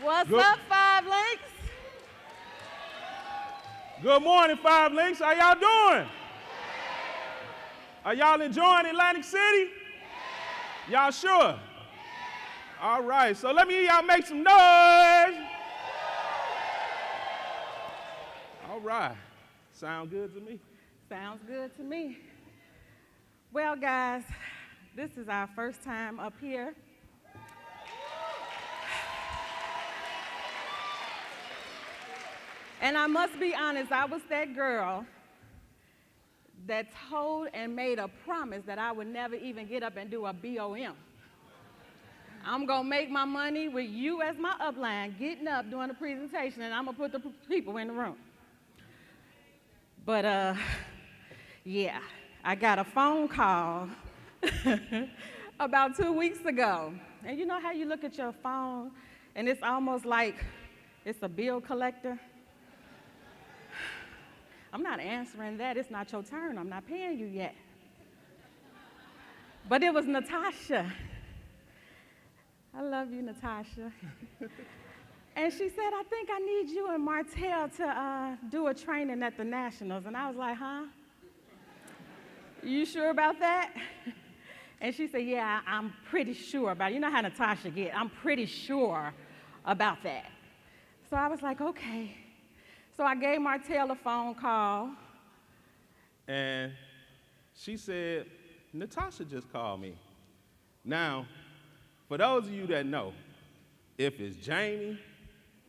What's up, Five Links? Good morning, Five Links. How y'all doing? Are y'all enjoying Atlantic City? Y'all sure? All right, so let me hear y'all make some noise. All right, sound good to me? Sounds good to me. Well, guys, this is our first time up here. And I must be honest, I was that girl that told and made a promise that I would never even get up and do a BOM. I'm going to make my money with you as my upline, getting up, doing the presentation, and I'm going to put the people in the room. But, yeah, I got a phone call about 2 weeks ago. And you know how you look at your phone, and it's almost like it's a bill collector? I'm not answering that. It's not your turn. I'm not paying you yet. But it was Natasha. I love you, Natasha. And she said, I think I need you and Martel to do a training at the Nationals. And I was like, huh? You sure about that? And she said, yeah, I'm pretty sure about it. You know how Natasha gets. I'm pretty sure about that. So I was like, okay. So I gave Martel a phone call. And she said, Natasha just called me. Now, for those of you that know, if it's Jamie,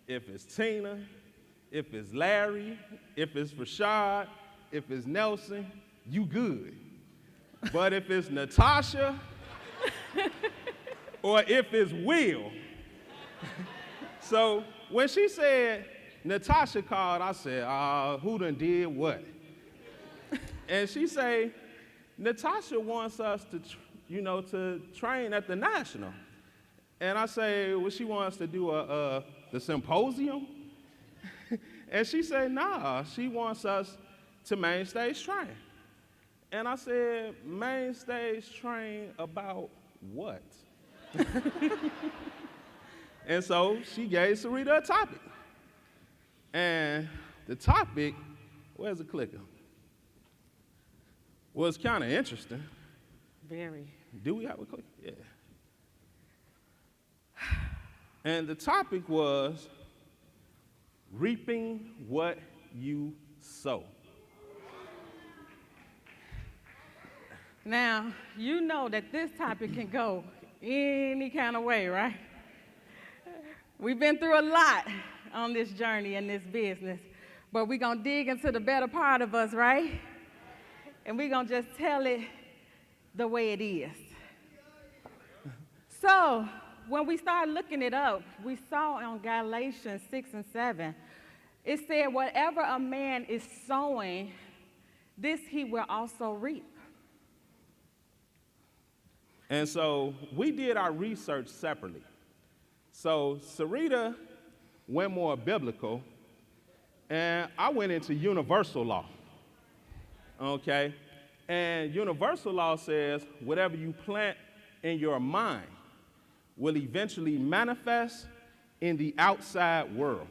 if it's Tina, if it's Larry, if it's Rashad, if it's Nelson, you good. But if it's Natasha, or if it's Will. So when she said, Natasha called, I said, who done did what? And she say, Natasha wants us to, to train at the National. And I say, well, she wants us to do the symposium? And she said, nah, she wants us to main stage train. And I said, main stage train about what? And so she gave Syreeta a topic. And the topic, where's the clicker? Was kind of interesting. Very. Do we have a clicker? Yeah. And the topic was reaping what you sow. Now, you know that this topic can go any kind of way, right? We've been through a lot on this journey in this business, but we're going to dig into the better part of us, right? And we're going to just tell it the way it is. So when we started looking it up, we saw on Galatians 6 and 7, it said, whatever a man is sowing, this he will also reap. And so we did our research separately. So Syreeta went more biblical, and I went into universal law, okay? And universal law says whatever you plant in your mind will eventually manifest in the outside world.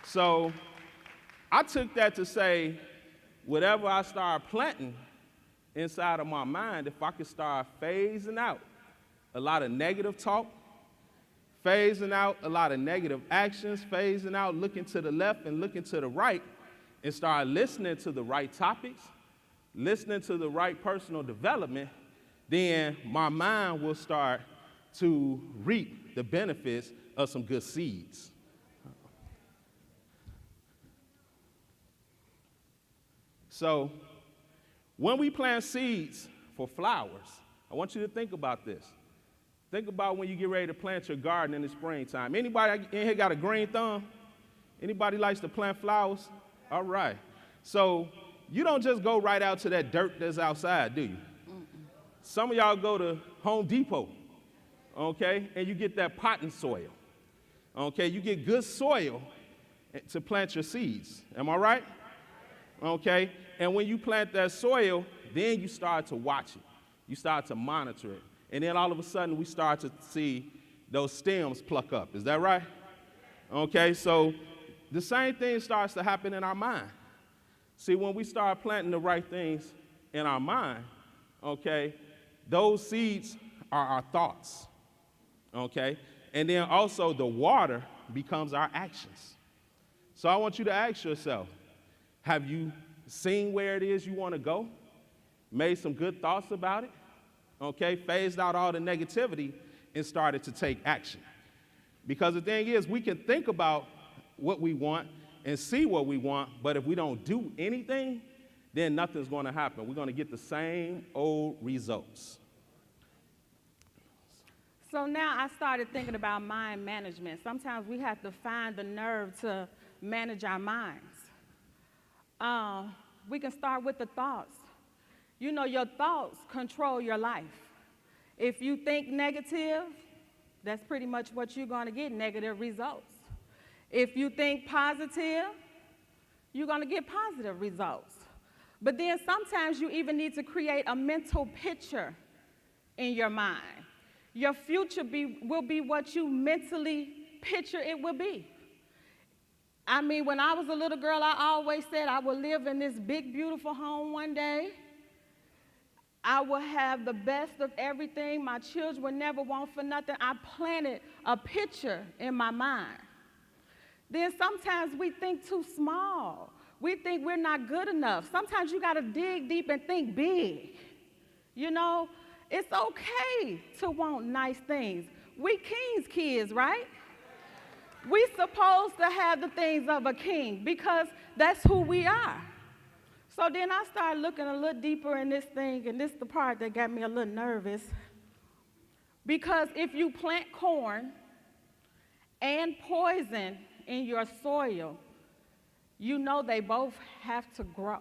So I took that to say whatever I start planting inside of my mind, if I could start phasing out a lot of negative talk, phasing out a lot of negative actions, phasing out looking to the left and looking to the right, and start listening to the right topics, listening to the right personal development, then my mind will start to reap the benefits of some good seeds. So when we plant seeds for flowers, I want you to think about this. Think about when you get ready to plant your garden in the springtime. Anybody in here got a green thumb? Anybody likes to plant flowers? All right. So you don't just go right out to that dirt that's outside, do you? Some of y'all go to Home Depot, okay, and you get that potting soil, okay? You get good soil to plant your seeds. Am I right? Okay? And when you plant that soil, then you start to watch it. You start to monitor it. And then all of a sudden, we start to see those stems pluck up. Is that right? Okay, so the same thing starts to happen in our mind. See, when we start planting the right things in our mind, okay, those seeds are our thoughts, okay? And then also the water becomes our actions. So I want you to ask yourself, have you seen where it is you want to go? Made some good thoughts about it? Okay, phased out all the negativity and started to take action. Because the thing is, we can think about what we want and see what we want, but if we don't do anything, then nothing's going to happen. We're going to get the same old results. So now I started thinking about mind management. Sometimes we have to find the nerve to manage our minds. We can start with the thoughts. You know, your thoughts control your life. If you think negative, that's pretty much what you're going to get, negative results. If you think positive, you're going to get positive results. But then sometimes you even need to create a mental picture in your mind. Your future will be what you mentally picture it will be. I mean, when I was a little girl, I always said I would live in this big, beautiful home one day. I will have the best of everything. My children would never want for nothing. I planted a picture in my mind. Then sometimes we think too small. We think we're not good enough. Sometimes you got to dig deep and think big. You know, it's okay to want nice things. We king's kids, right? We supposed to have the things of a king because that's who we are. So then I started looking a little deeper in this thing, and this is the part that got me a little nervous. Because if you plant corn and poison in your soil, you know they both have to grow,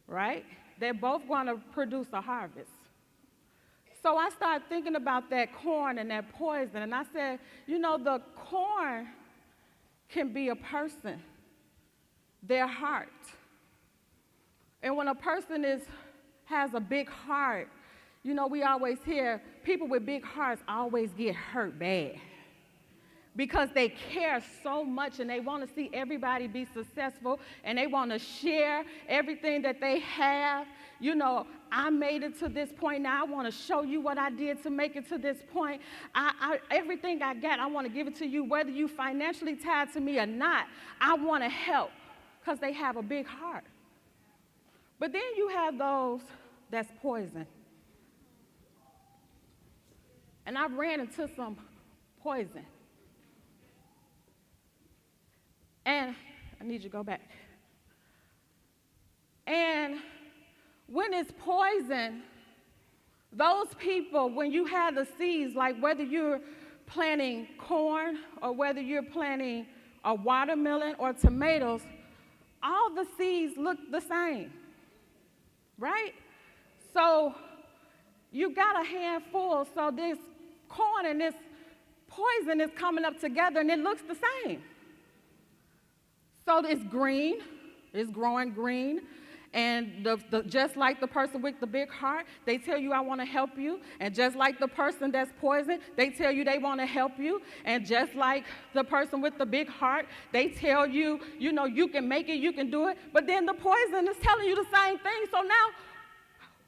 right? They're both going to produce a harvest. So I started thinking about that corn and that poison, and I said, you know, the corn can be a person, their heart. And when a person has a big heart, you know, we always hear people with big hearts always get hurt bad because they care so much and they want to see everybody be successful and they want to share everything that they have. You know, I made it to this point. Now I want to show you what I did to make it to this point. Everything I got, I want to give it to you, whether you financially tied to me or not. I want to help because they have a big heart. But then you have those that's poison. And I ran into some poison. And I need you to go back. And when it's poison, those people, when you have the seeds, like whether you're planting corn or whether you're planting a watermelon or tomatoes, all the seeds look the same. Right? So you got a handful, so this corn and this poison is coming up together and it looks the same. So it's green, it's growing green, and just like the person with the big heart, they tell you, I want to help you, and just like the person that's poisoned, they tell you they want to help you, and just like the person with the big heart, they tell you, you know, you can make it, you can do it, but then the poison is telling you the same thing, so now,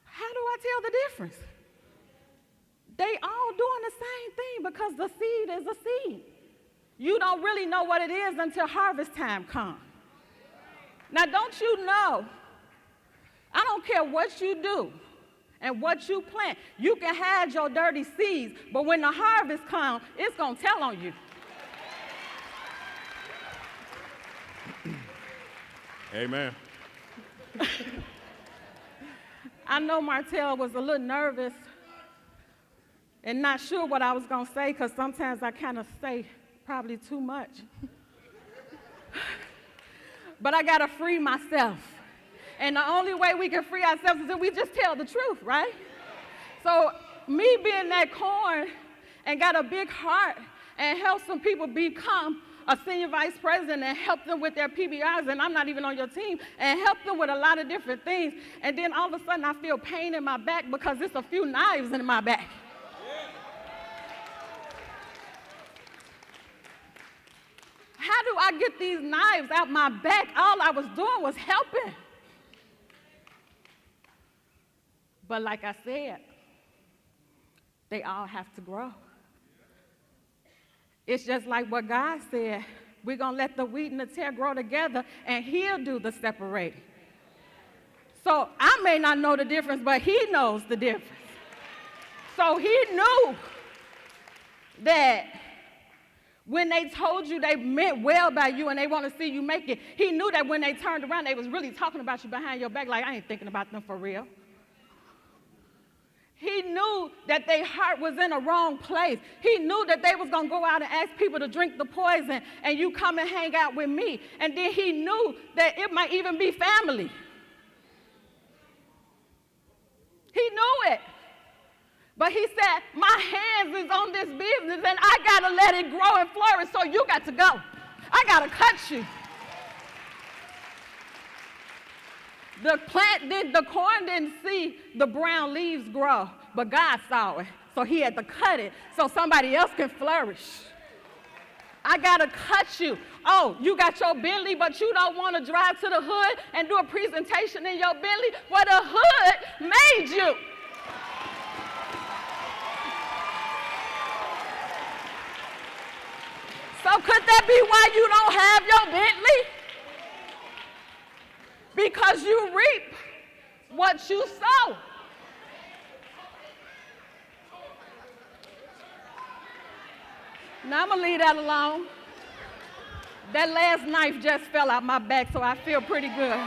how do I tell the difference? They all doing the same thing because the seed is a seed. You don't really know what it is until harvest time comes. Now, don't you know, I don't care what you do and what you plant. You can hide your dirty seeds, but when the harvest comes, it's going to tell on you. Amen. I know Martel was a little nervous and not sure what I was going to say because sometimes I kind of say probably too much. But I got to free myself. And the only way we can free ourselves is if we just tell the truth, right? So me being that corn and got a big heart and help some people become a senior vice president and help them with their PBRs, and I'm not even on your team, and help them with a lot of different things. And then all of a sudden I feel pain in my back because there's a few knives in my back. I get these knives out my back, all I was doing was helping. But like I said, they all have to grow. It's just like what God said. We're going to let the wheat and the tare grow together, and he'll do the separating. So I may not know the difference, but he knows the difference. So he knew that when they told you they meant well by you and they want to see you make it, he knew that when they turned around, they was really talking about you behind your back like, I ain't thinking about them for real. He knew that their heart was in a wrong place. He knew that they was going to go out and ask people to drink the poison and you come and hang out with me. And then he knew that it might even be family. He knew it. But he said, my hands is on this business and I got to let it grow and flourish, so you got to go. I got to cut you. The corn didn't see the brown leaves grow, but God saw it. So he had to cut it so somebody else can flourish. I got to cut you. Oh, you got your Bentley, but you don't want to drive to the hood and do a presentation in your Bentley? Well, the hood made you. So could that be why you don't have your Bentley? Because you reap what you sow. Now I'm going to leave that alone. That last knife just fell out my back, so I feel pretty good.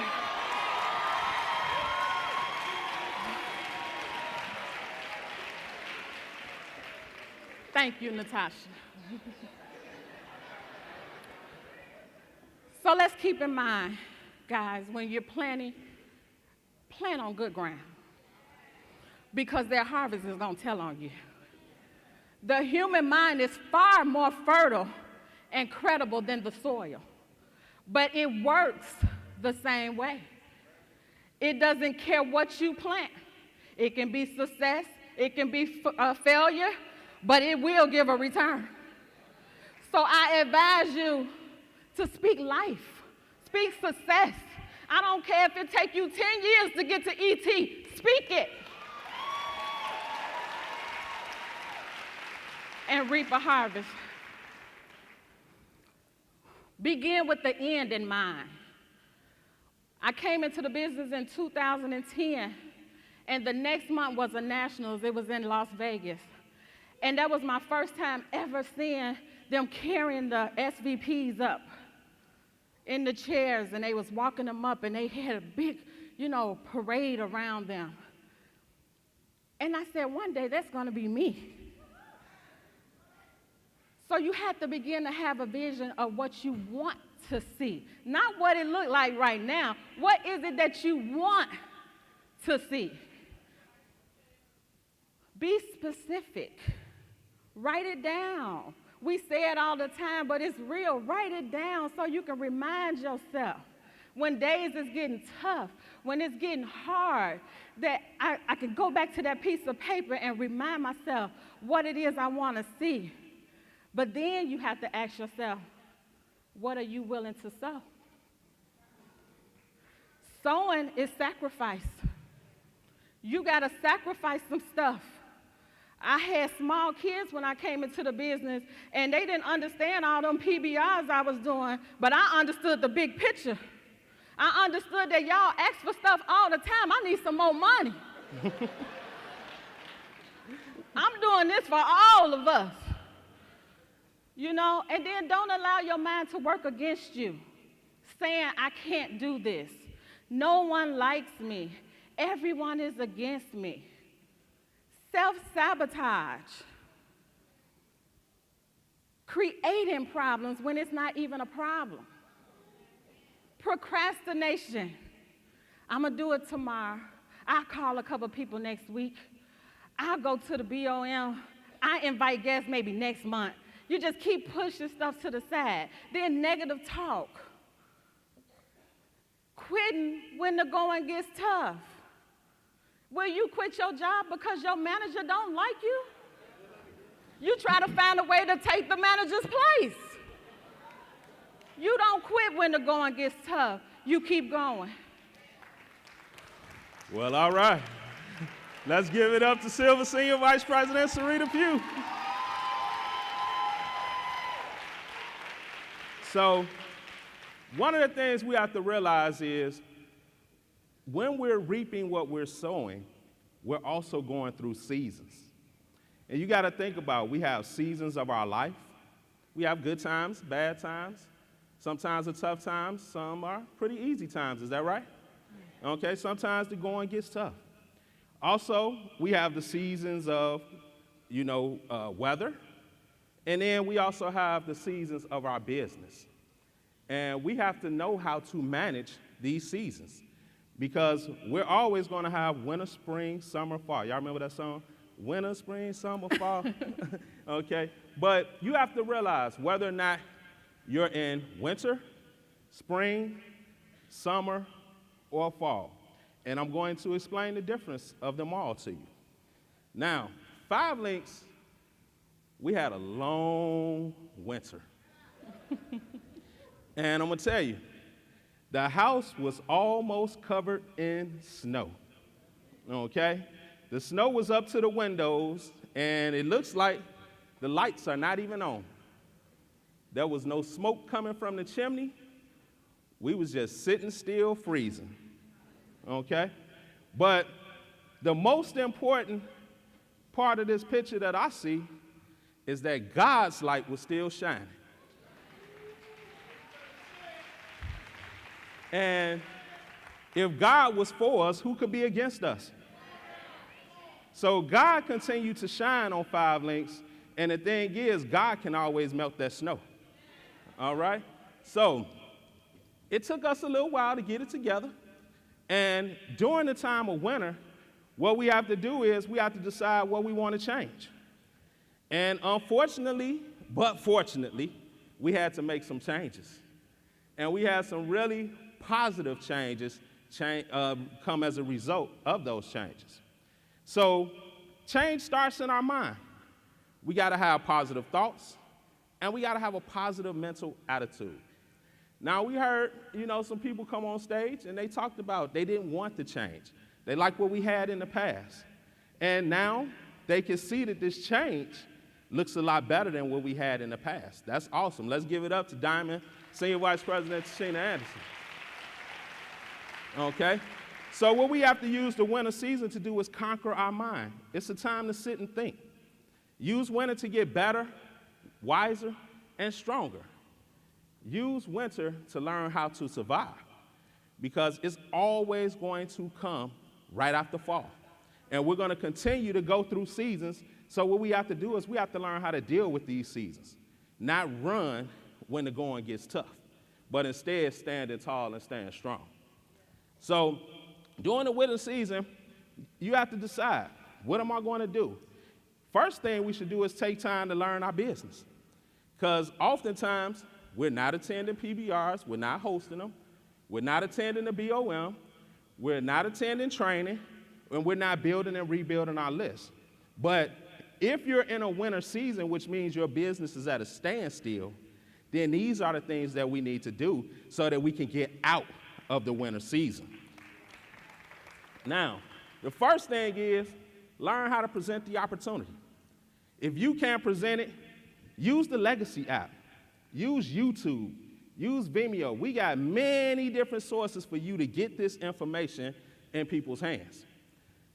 Thank you, Natasha. So let's keep in mind, guys, when you're planting, plant on good ground, because their harvest is going to tell on you. The human mind is far more fertile and credible than the soil, but it works the same way. It doesn't care what you plant. It can be success, it can be failure, but it will give a return. So I advise you to speak life, speak success. I don't care if it takes you 10 years to get to ET, speak it. And reap a harvest. Begin with the end in mind. I came into the business in 2010, and the next month was a nationals. It was in Las Vegas. And that was my first time ever seeing them carrying the SVPs up in the chairs, and they was walking them up, and they had a big, parade around them. And I said, one day that's going to be me. So you have to begin to have a vision of what you want to see, not what it looks like right now. What is it that you want to see? Be specific. Write it down. We say it all the time, but it's real. Write it down so you can remind yourself when days is getting tough, when it's getting hard, that I can go back to that piece of paper and remind myself what it is I want to see. But then you have to ask yourself, what are you willing to sow? Sowing is sacrifice. You got to sacrifice some stuff. I had small kids when I came into the business, and they didn't understand all them PBRs I was doing, but I understood the big picture. I understood that y'all ask for stuff all the time. I need some more money. I'm doing this for all of us. And then don't allow your mind to work against you, saying, I can't do this. No one likes me. Everyone is against me. Self-sabotage. Creating problems when it's not even a problem. Procrastination. I'm going to do it tomorrow. I'll call a couple people next week. I'll go to the BOM. I invite guests maybe next month. You just keep pushing stuff to the side. Then negative talk. Quitting when the going gets tough. Will you quit your job because your manager don't like you? You try to find a way to take the manager's place. You don't quit when the going gets tough. You keep going. Well, all right. Let's give it up to Silver Senior Vice President Syreeta Pugh. So, one of the things we have to realize is when we're reaping what we're sowing, we're also going through seasons. And you got to think about, we have seasons of our life. We have good times, bad times. Sometimes are tough times, some are pretty easy times. Is that right? Okay, sometimes the going gets tough. Also, we have the seasons of, weather. And then we also have the seasons of our business. And we have to know how to manage these seasons because we're always going to have winter, spring, summer, fall. Y'all remember that song? Winter, spring, summer, fall. Okay? But you have to realize whether or not you're in winter, spring, summer, or fall. And I'm going to explain the difference of them all to you. Now, 5 Links, we had a long winter. And I'm going to tell you, the house was almost covered in snow. Okay? The snow was up to the windows, and it looks like the lights are not even on. There was no smoke coming from the chimney. We was just sitting still, freezing. Okay? But the most important part of this picture that I see is that God's light was still shining. And if God was for us, who could be against us? So God continued to shine on 5 Links, and the thing is, God can always melt that snow. All right? So it took us a little while to get it together, and during the time of winter, what we have to do is we have to decide what we want to change. And unfortunately, but fortunately, we had to make some changes. And we had some really positive changes come as a result of those changes. So change starts in our mind. We got to have positive thoughts, and we got to have a positive mental attitude. Now, we heard, some people come on stage, and they talked about they didn't want to change. They liked what we had in the past. And now they can see that this change looks a lot better than what we had in the past. That's awesome. Let's give it up to Diamond Senior Vice President Sheena Anderson. Okay? So what we have to use the winter season to do is conquer our mind. It's a time to sit and think. Use winter to get better, wiser, and stronger. Use winter to learn how to survive because it's always going to come right after fall. And we're going to continue to go through seasons. So what we have to do is we have to learn how to deal with these seasons, not run when the going gets tough, but instead standing tall and staying strong. So during the winter season, you have to decide, what am I going to do? First thing we should do is take time to learn our business because oftentimes we're not attending PBRs, we're not hosting them, we're not attending the BOM, we're not attending training, and we're not building and rebuilding our list. But if you're in a winter season, which means your business is at a standstill, then these are the things that we need to do so that we can get out of the winter season. Now, the first thing is learn how to present the opportunity. If you can't present it, use the Legacy app. Use YouTube. Use Vimeo. We got many different sources for you to get this information in people's hands.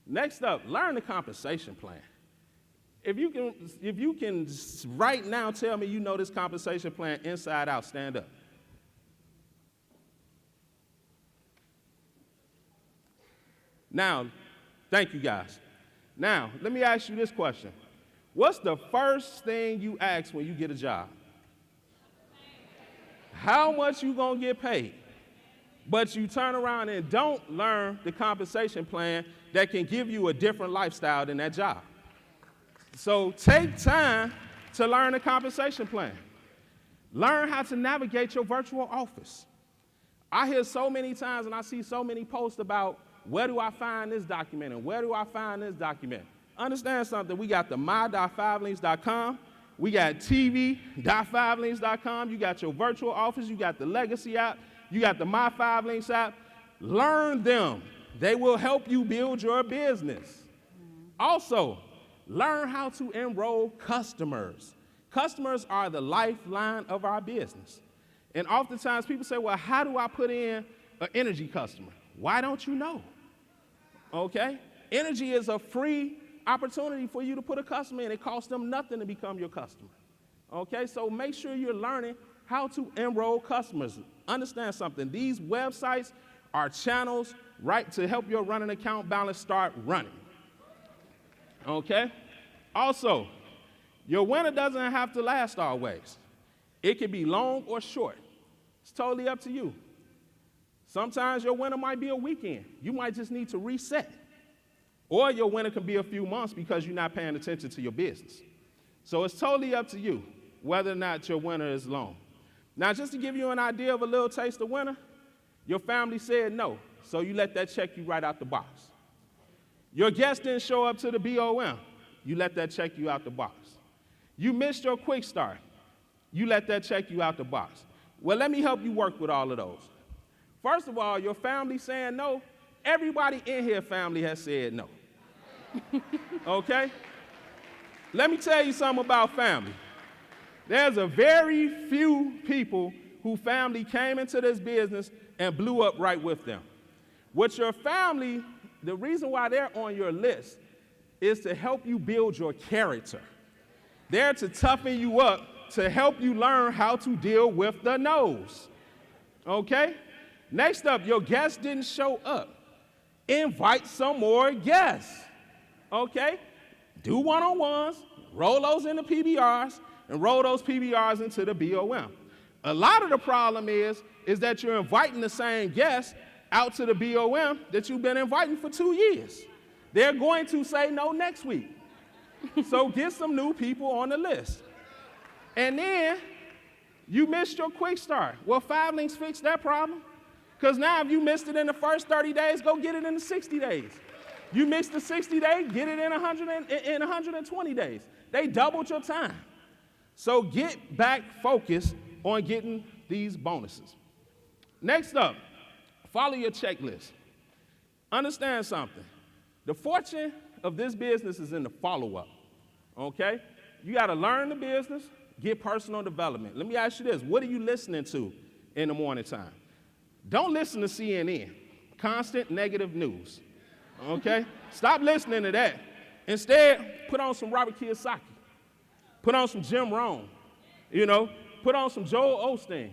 Next up, learn the compensation plan. If you can right now tell me you know this compensation plan inside out, stand up. Now, thank you guys. Now, let me ask you this question. What's the first thing you ask when you get a job? How much you gonna get paid? But you turn around and don't learn the compensation plan that can give you a different lifestyle than that job. So take time to learn the compensation plan. Learn how to navigate your virtual office. I hear so many times and I see so many posts about where do I find this document and where do I find this document. Understand something, we got the my.5links.com We got TV.5links.com. You got your virtual office. You got the Legacy app. You got the My 5 Links app. Learn them. They will help you build your business. Also, learn how to enroll customers. Customers are the lifeline of our business. And oftentimes people say, well, how do I put in an energy customer? Why don't you know? Okay? Energy is a free opportunity for you to put a customer in. It costs them nothing to become your customer. Okay? So make sure you're learning how to enroll customers. Understand something. These websites are channels, right, to help your running account balance start running. Okay? Also, your winter doesn't have to last always. It can be long or short. It's totally up to you. Sometimes your winter might be a weekend. You might just need to reset. Or your winter can be a few months because you're not paying attention to your business. So it's totally up to you whether or not your winter is long. Now, just to give you an idea of a little taste of winter, your family said no, so you let that check you right out the box. Your guest didn't show up to the BOM. You let that check you out the box. You missed your quick start. You let that check you out the box. Well, let me help you work with all of those. First of all, your family saying no, everybody in here family has said no. Okay? Let me tell you something about family. There's a very few people who family came into this business and blew up right with them. With your family, the reason why they're on your list is to help you build your character. They're to toughen you up, to help you learn how to deal with the no's. Okay? Next up, your guests didn't show up. Invite some more guests. Okay? Do one-on-ones, roll those into PBRs, and roll those PBRs into the BOM. A lot of the problem is that you're inviting the same guests out to the BOM that you've been inviting for 2 years. They're going to say no next week. So get some new people on the list. And then you missed your quick start. Well, 5 Links fixed that problem. Because now if you missed it in the first 30 days, go get it in the 60 days. You missed the 60 days, get it in 120 days. They doubled your time. So get back focused on getting these bonuses. Next up, follow your checklist. Understand something. The fortune of this business is in the follow-up, okay? You got to learn the business, get personal development. Let me ask you this. What are you listening to in the morning time? Don't listen to CNN, constant negative news, okay? Stop listening to that. Instead, put on some Robert Kiyosaki. Put on some Jim Rohn, put on some Joel Osteen.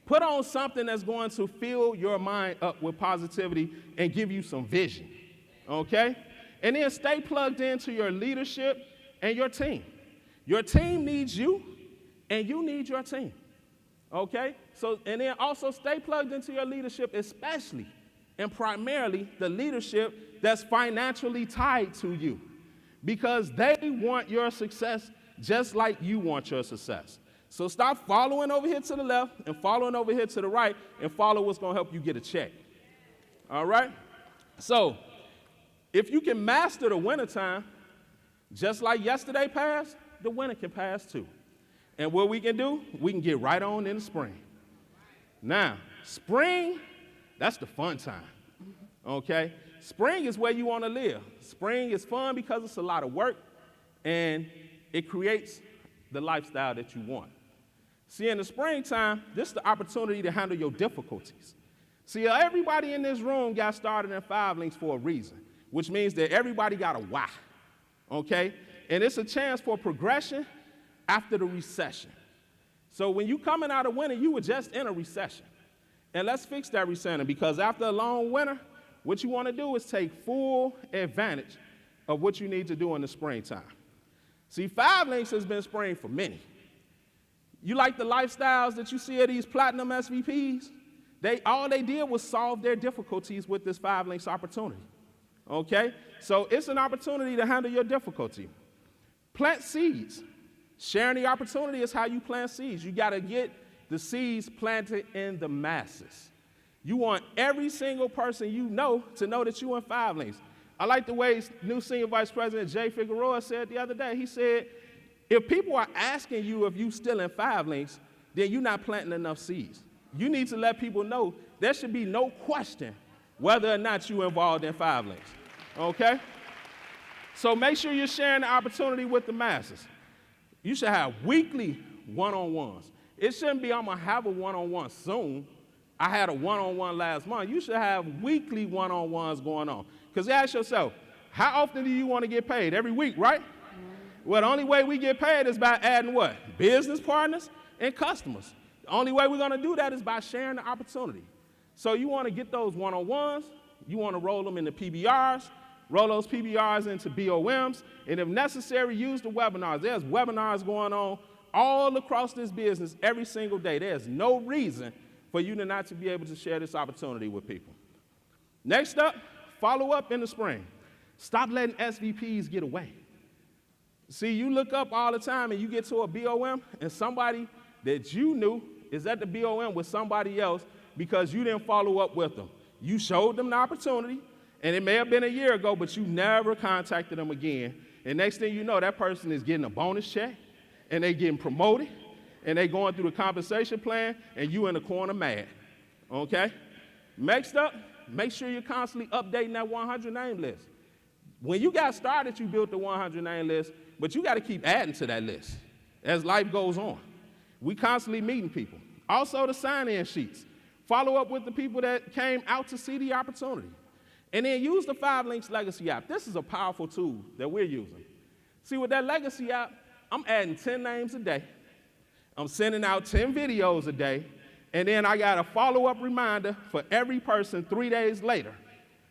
Put on something that's going to fill your mind up with positivity and give you some vision, okay? And then stay plugged into your leadership and your team. Your team needs you, and you need your team, okay? So, and then also stay plugged into your leadership, especially and primarily the leadership that's financially tied to you, because they want your success just like you want your success. So stop following over here to the left and following over here to the right and follow what's going to help you get a check. All right? So if you can master the wintertime, just like yesterday passed, the winter can pass too. And what we can do, we can get right on in the spring. Now, spring, that's the fun time, okay? Spring is where you want to live. Spring is fun because it's a lot of work, and it creates the lifestyle that you want. See, in the springtime, this is the opportunity to handle your difficulties. See, everybody in this room got started in 5 Links for a reason, which means that everybody got a why, okay? And it's a chance for progression after the recession. So when you coming out of winter, you were just in a recession. And let's fix that recession, because after a long winter, what you want to do is take full advantage of what you need to do in the springtime. See, 5 Links has been spring for many. You like the lifestyles that you see of these platinum SVPs? All they did was solve their difficulties with this 5 Links opportunity, okay? So it's an opportunity to handle your difficulty. Plant seeds. Sharing the opportunity is how you plant seeds. You got to get the seeds planted in the masses. You want every single person you know to know that you're in 5 Links. I like the way new Senior Vice President Jay Figueroa said the other day. He said, If people are asking you if you still in 5 links, then you're not planting enough seeds. You need to let people know there should be no question whether or not you're involved in 5 links, okay? So make sure you're sharing the opportunity with the masses. You should have weekly one-on-ones. It shouldn't be, I'm gonna have a one-on-one soon. I had a one-on-one last month. You should have weekly one-on-ones going on. Because ask yourself, how often do you want to get paid? Every week, right? Well, the only way we get paid is by adding what? Business partners and customers. The only way we're going to do that is by sharing the opportunity. So you want to get those one-on-ones. You want to roll them into PBRs, roll those PBRs into BOMs, and if necessary, use the webinars. There's webinars going on all across this business every single day. There's no reason for you to not to be able to share this opportunity with people. Next up, follow up in the spring. Stop letting SVPs get away. See, you look up all the time and you get to a BOM and somebody that you knew is at the BOM with somebody else because you didn't follow up with them. You showed them the opportunity, and it may have been a year ago, but you never contacted them again. And next thing you know, that person is getting a bonus check, and they getting promoted, and they going through the compensation plan, and you in the corner mad, okay? Next up, make sure you're constantly updating that 100 name list. When you got started, you built the 100 name list, but you got to keep adding to that list as life goes on. We constantly meeting people. Also, the sign-in sheets. Follow up with the people that came out to see the opportunity. And then use the 5 Links Legacy app. This is a powerful tool that we're using. See, with that Legacy app, I'm adding 10 names a day. I'm sending out 10 videos a day. And then I got a follow-up reminder for every person 3 days later,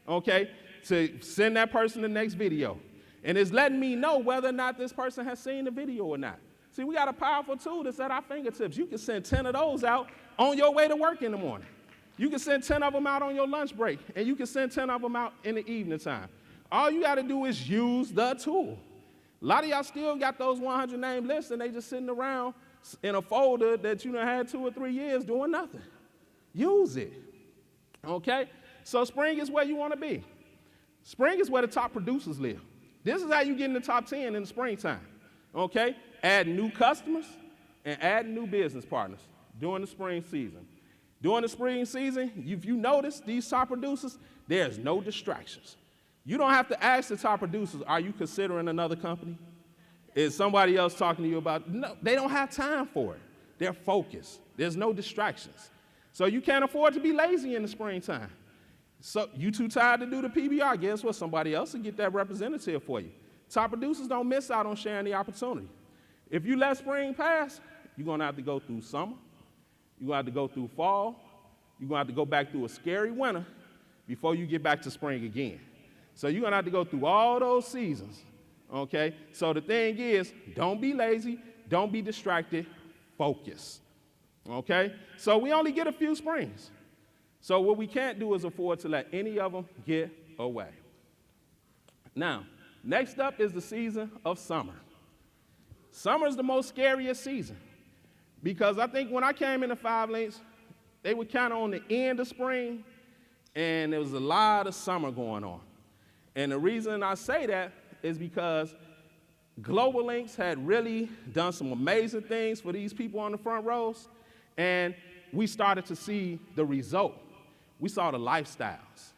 okay, to send that person the next video. And it's letting me know whether or not this person has seen the video or not. See, we got a powerful tool that's at our fingertips. You can send 10 of those out on your way to work in the morning. You can send 10 of them out on your lunch break, and you can send 10 of them out in the evening time. All you got to do is use the tool. A lot of y'all still got those 100 name lists, and they just sitting around in a folder that you done had 2 or 3 years doing nothing. Use it, okay? So spring is where you want to be. Spring is where the top producers live. This is how you get in the top 10 in the springtime, okay? Add new customers and add new business partners during the spring season. During the spring season, if you notice these top producers, there's no distractions. You don't have to ask the top producers, are you considering another company? Is somebody else talking to you about, no, they don't have time for it. They're focused. There's no distractions. So you can't afford to be lazy in the springtime. So you too tired to do the PBR, guess what? Somebody else will get that representative for you. Top producers don't miss out on sharing the opportunity. If you let spring pass, you're gonna have to go through summer, you're gonna have to go through fall, you're gonna have to go back through a scary winter before you get back to spring again. So you're gonna have to go through all those seasons, okay? So the thing is, don't be lazy, don't be distracted, focus, okay? So we only get a few springs. So what we can't do is afford to let any of them get away. Now, next up is the season of summer. Summer is the most scariest season because I think when I came into 5 Links, they were kind of on the end of spring, and there was a lot of summer going on. And the reason I say that is because Global Links had really done some amazing things for these people on the front rows, and we started to see the result. We saw the lifestyles.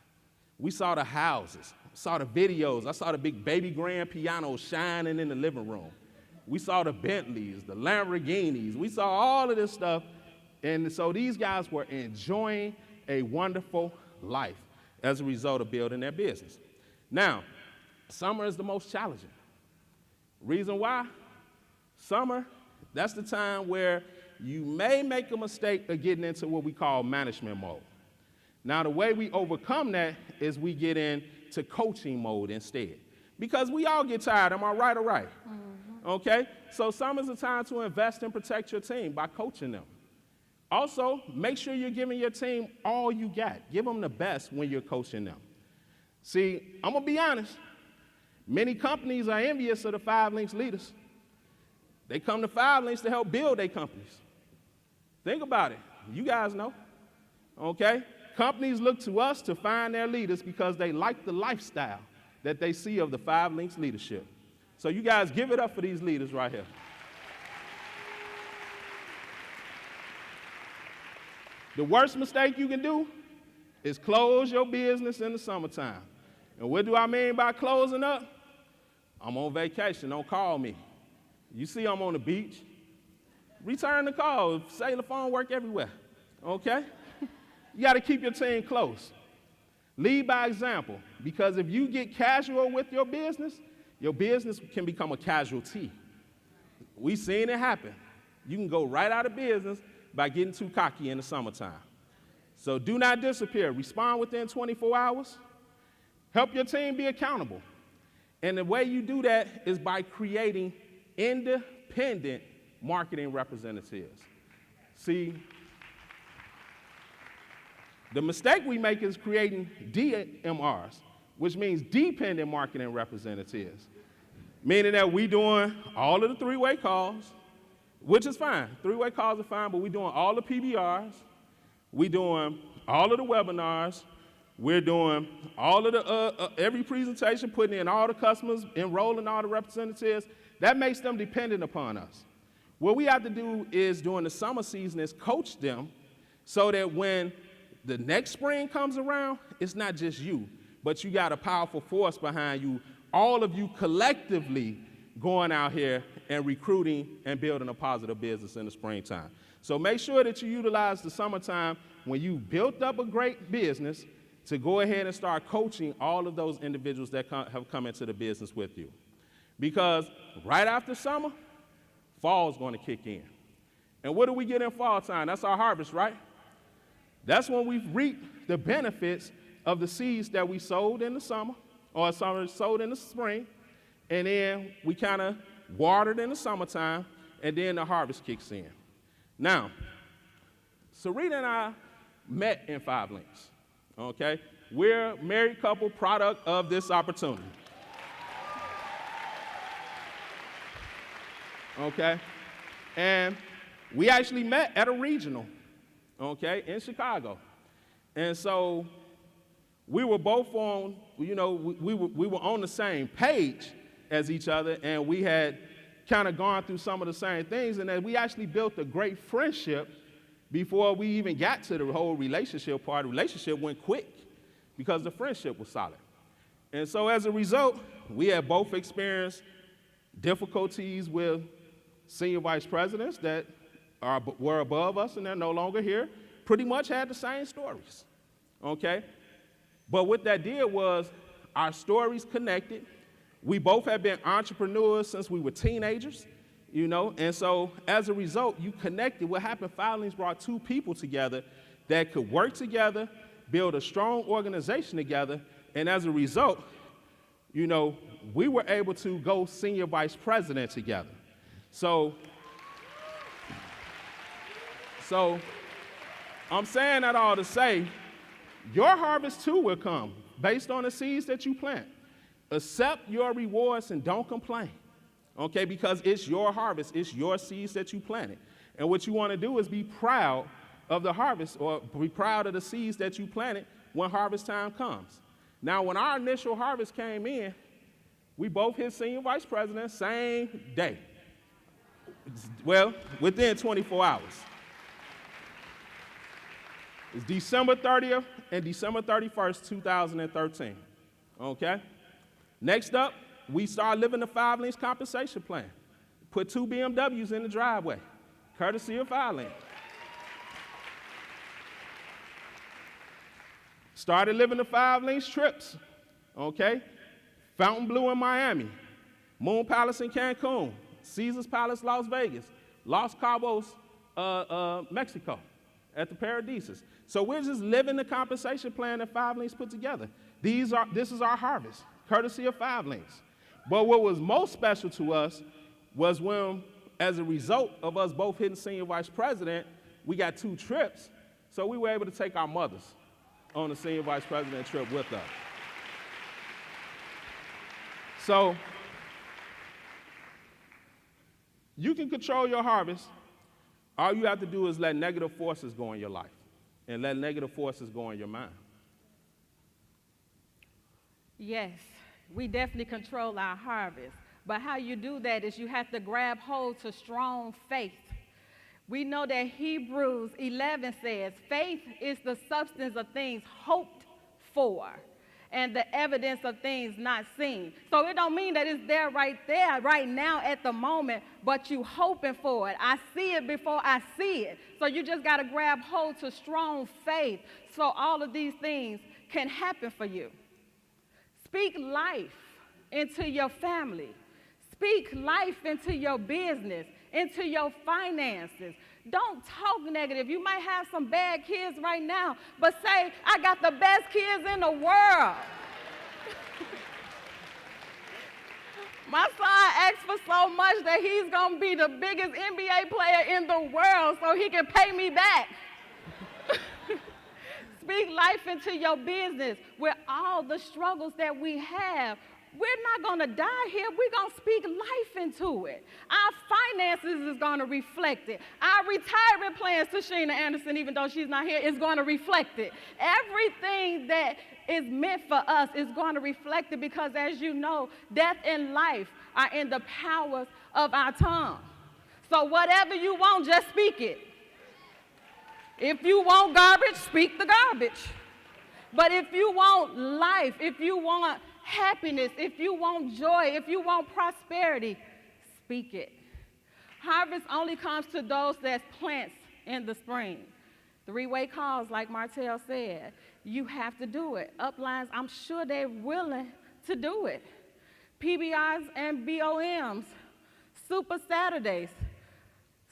We saw the houses. Saw the videos. I saw the big baby grand piano shining in the living room. We saw the Bentleys, the Lamborghinis. We saw all of this stuff. And so these guys were enjoying a wonderful life as a result of building their business. Now, summer is the most challenging. Reason why? Summer, that's the time where you may make a mistake of getting into what we call management mode. Now, the way we overcome that is we get into coaching mode instead. Because we all get tired, am I right or right? Mm-hmm. Okay? So summer's a time to invest and protect your team by coaching them. Also, make sure you're giving your team all you got. Give them the best when you're coaching them. See, I'm going to be honest. Many companies are envious of the 5 Links leaders. They come to 5 Links to help build their companies. Think about it. You guys know. Okay? Companies look to us to find their leaders because they like the lifestyle that they see of the 5 Links leadership. So you guys give it up for these leaders right here. The worst mistake you can do is close your business in the summertime. And what do I mean by closing up? I'm on vacation, don't call me. You see I'm on the beach. Return the call, cellular phone work everywhere, okay? You gotta keep your team close. Lead by example, because if you get casual with your business can become a casualty. We've seen it happen. You can go right out of business by getting too cocky in the summertime. So do not disappear. Respond within 24 hours. Help your team be accountable. And the way you do that is by creating independent marketing representatives. See, the mistake we make is creating DMRs, which means dependent marketing representatives, meaning that we doing all of the three-way calls, which is fine. Three-way calls are fine, but we're doing all the PBRs, we're doing all of the webinars, we're doing all of the every presentation, putting in all the customers, enrolling all the representatives. That makes them dependent upon us. What we have to do is during the summer season is coach them so that when the next spring comes around, it's not just you, but you got a powerful force behind you, all of you collectively going out here and recruiting and building a positive business in the springtime. So make sure that you utilize the summertime when you built up a great business to go ahead and start coaching all of those individuals that have come into the business with you. Because right after summer, fall's going to kick in. And what do we get in fall time? That's our harvest, right? That's when we reap the benefits of the seeds that we sowed in the summer, or sowed in the spring, and then we kind of watered in the summertime, and then the harvest kicks in. Now, Syreeta and I met in 5 Links, okay? We're a married couple, product of this opportunity. Okay? And we actually met at a regional, okay, in Chicago. And so we were both on, we were on the same page as each other, and we had kind of gone through some of the same things, and then we actually built a great friendship before we even got to the whole relationship part. The relationship went quick because the friendship was solid. And so as a result, we had both experienced difficulties with senior vice presidents that were above us and they're no longer here, pretty much had the same stories, okay? But what that did was our stories connected. We both have been entrepreneurs since we were teenagers, and so as a result, you connected. What happened, Filings brought 2 people together that could work together, build a strong organization together, and as a result, we were able to go senior vice president together. So I'm saying that all to say, your harvest too will come based on the seeds that you plant. Accept your rewards and don't complain, okay? Because it's your harvest, it's your seeds that you planted. And what you want to do is be proud of the harvest, or be proud of the seeds that you planted when harvest time comes. Now, when our initial harvest came in, we both hit senior vice president same day. Well, within 24 hours. It's December 30th and December 31st, 2013, okay? Next up, we started living the 5 Links compensation plan. Put 2 BMWs in the driveway, courtesy of 5 Links. Started living the 5 Links trips, okay? Fontainebleau in Miami, Moon Palace in Cancun, Caesars Palace, Las Vegas, Los Cabos, Mexico, at the Paradises. So we're just living the compensation plan that 5 Links put together. This is our harvest, courtesy of 5 Links. But what was most special to us was when, as a result of us both hitting senior vice president, we got 2 trips, so we were able to take our mothers on the senior vice president trip with us. So you can control your harvest. All you have to do is let negative forces go in your life and let negative forces go in your mind. Yes, we definitely control our harvest. But how you do that is you have to grab hold to strong faith. We know that Hebrews 11 says, faith is the substance of things hoped for and the evidence of things not seen. So it don't mean that it's there, right now at the moment, but you hoping for it. I see it before I see it. So you just got to grab hold to strong faith so all of these things can happen for you. Speak life into your family. Speak life into your business, into your finances. Don't talk negative. You might have some bad kids right now, but say, I got the best kids in the world. My son asked for so much that he's going to be the biggest NBA player in the world so he can pay me back. Speak life into your business with all the struggles that we have. We're not going to die here. We're going to speak life into it. Our finances is going to reflect it. Our retirement plans, to Sheena Anderson, even though she's not here, is going to reflect it. Everything that is meant for us is going to reflect it because, as you know, death and life are in the powers of our tongue. So whatever you want, just speak it. If you want garbage, speak the garbage. But if you want life, if you want happiness, if you want joy, if you want prosperity, speak it. Harvest only comes to those that plants in the spring. Three-way calls, like Martel said. You have to do it. Uplines, I'm sure they're willing to do it. PBRs and BOMs, Super Saturdays.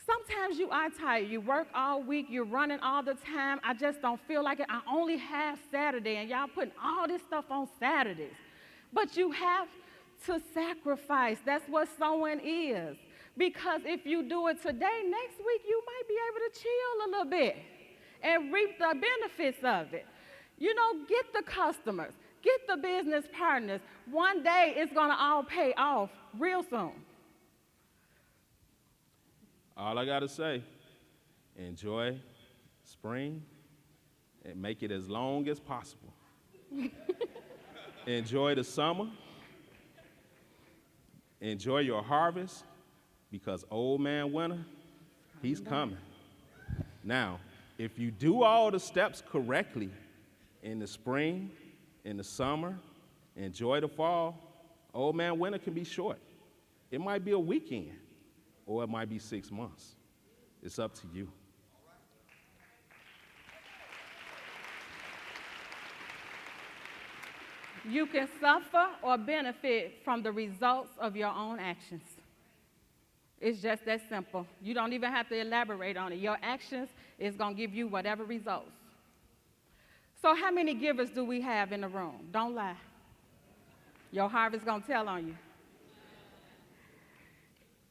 Sometimes you are tired. You work all week. You're running all the time. I just don't feel like it. I only have Saturday, and y'all putting all this stuff on Saturdays. But you have to sacrifice. That's what sowing is. Because if you do it today, next week you might be able to chill a little bit and reap the benefits of it. You know, get the customers, get the business partners. One day it's going to all pay off real soon. All I got to say, enjoy spring and make it as long as possible. Enjoy the summer. Enjoy your harvest because old man winter, he's coming. Now, if you do all the steps correctly in the spring, in the summer, enjoy the fall, old man winter can be short. It might be a weekend or it might be 6 months. It's up to you. You can suffer or benefit from the results of your own actions. It's just that simple. You don't even have to elaborate on it. Your actions is going to give you whatever results. So how many givers do we have in the room? Don't lie. Your harvest going to tell on you.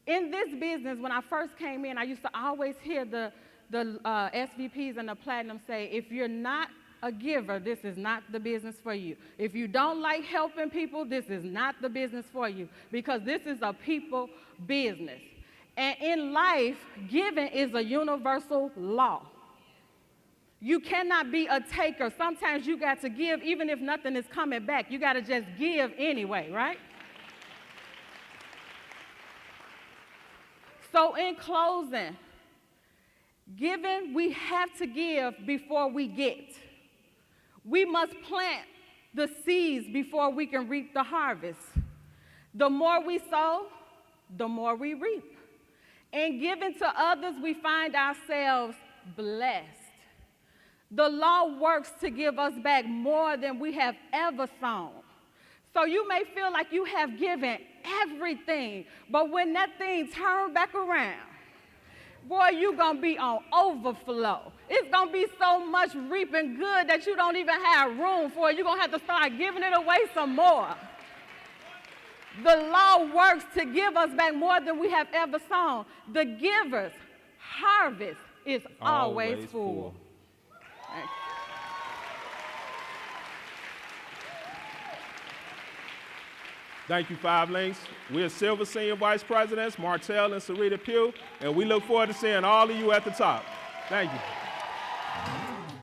In this business, when I first came in, I used to always hear the SVPs and the platinum say, if you're not a giver, this is not the business for you. If you don't like helping people, this is not the business for you because this is a people business. And in life, giving is a universal law. You cannot be a taker. Sometimes you got to give even if nothing is coming back. You got to just give anyway, right? So in closing, giving, we have to give before we get. We must plant the seeds before we can reap the harvest. The more we sow, the more we reap. In giving to others, we find ourselves blessed. The law works to give us back more than we have ever sown. So you may feel like you have given everything, but when that thing turns back around, boy, you're going to be on overflow. It's going to be so much reaping good that you don't even have room for it. You're going to have to start giving it away some more. The law works to give us back more than we have ever sown. The giver's harvest is always full. Thank you, Five Links. We're Silver Senior Vice Presidents, Martel and Syreeta Pugh, and we look forward to seeing all of you at the top. Thank you.